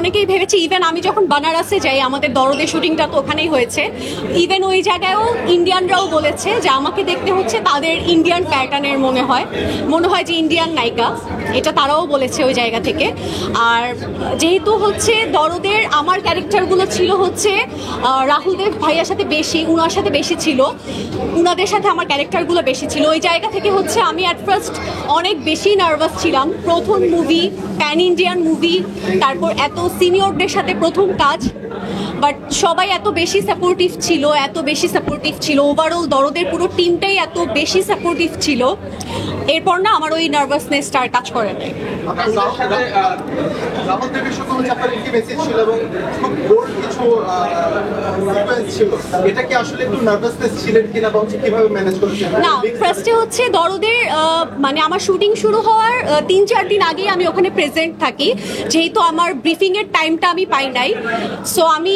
অনেকেই ভেবেছে, ইভেন আমি যখন বানারসে যাই, আমাদের দরদের শুটিংটা তো ওখানেই হয়েছে, ইভেন ওই জায়গায়ও ইন্ডিয়ানরাও বলেছে যে আমাকে দেখতে হচ্ছে তাদের ইন্ডিয়ান প্যাটার্নের মনে হয় যে ইন্ডিয়ান নায়িকা, এটা তারাও বলেছে ওই জায়গা থেকে। আর যেহেতু হচ্ছে দরদের আমার ক্যারেক্টারগুলো ছিল হচ্ছে রাহুল দেব ভাইয়ার সাথে বেশি, উনার সাথে বেশি ছিল, উনাদের সাথে আমার ক্যারেক্টারগুলো বেশি ছিল, ওই জায়গা থেকে হচ্ছে আমি অ্যাট ফার্স্ট অনেক বেশি নার্ভাস ছিলাম। প্রথম মুভি, প্যান ইন্ডিয়ান মুভি, তারপর এত সিনিয়রদের সাথে প্রথম কাজ, বাট সবাই এত বেশি সাপোর্টিভ ছিল, ওভারঅল দরদের পুরো টিমটাই এত বেশি সাপোর্টিভ ছিল, এরপর না আমার ওই নার্ভাসনেসটা আর কাজ করে নাই। না, ফার্স্টে হচ্ছে দরদের মানে আমার শুটিং শুরু হওয়ার 3-4 দিন আগেই আমি ওখানে প্রেজেন্ট থাকি, যেহেতু আমার ব্রিফিংয়ের টাইমটা আমি পাই নাই। সো আমি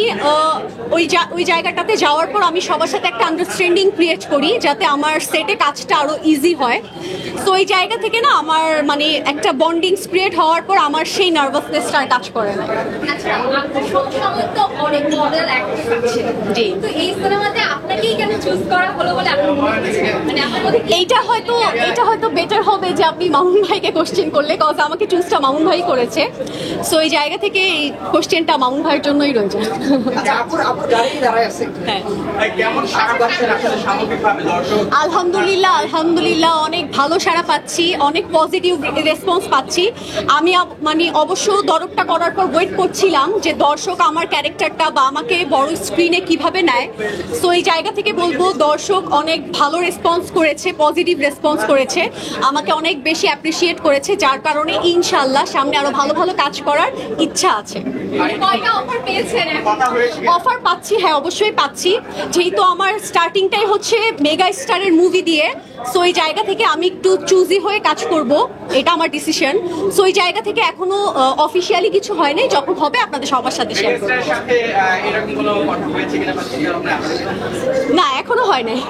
ওই জায়গাটাতে যাওয়ার পর আমি সবার সাথে একটা আন্ডারস্ট্যান্ডিং ক্রিয়েট করি যাতে আমার সেটে কাজটা আরও ইজি হয়। সো ওই জায়গা থেকে না আমার মানে একটা বন্ডিং ক্রিয়েট হওয়ার পর আমার সেই নার্ভাসনেসটা আর কাজ করে না। আচ্ছা, সবসময় তো অনেক মডেল অ্যাক্টর আছে, জি, তো এই সিনেমাতে আপনাকেই কেন চুজ করা হলো বলে আপনি মনে করছেন? মানে আপনার মধ্যে এইটা হয়তো বেটার হবে যে আপনি মামুন ভাইকে কোশ্চেন করলে, কজ আমাকে চুজটা মামুন ভাই করেছে। সো এই জায়গা থেকে এই কোশ্চেনটা মামুন ভাইয়ের জন্যই রয়েছে। আলহামদুলিল্লাহ অনেক ভালো সাড়া পাচ্ছি, অনেক পজিটিভ রেসপন্স পাচ্ছি। আমি মানে অবশ্য দরদটা করার পর ওয়েট করছিলাম যে দর্শক আমার ক্যারেক্টারটা বা আমাকে বড় স্ক্রিনে কিভাবে নেয়। সো এই জায়গা থেকে বলবো দর্শক অনেক ভালো রেসপন্স করেছে, পজিটিভ রেসপন্স করেছে, আমাকে অনেক বেশি অ্যাপ্রিসিয়েট করেছে, যার কারণে ইনশাআল্লাহ সামনে আরো ভালো ভালো কাজ করার ইচ্ছা আছে। কয়টা অফার পেয়েছেন? অফার পাচ্ছি, হ্যাঁ অবশ্যই পাচ্ছি, যেহেতু আমার স্টার্টিংটাই হচ্ছে মেগা স্টারের মুভি দিয়ে। সো এই জায়গা থেকে আমি একটু চুজি হয়ে কাজ করব, এটা আমার ডিসিশন। সো এই জায়গা থেকে এখনো অফিসিয়ালি কিছু হয়নি, যখন হবে আপনাদের সবার সাথে শেয়ার করব। না, এখনো হয় নাই।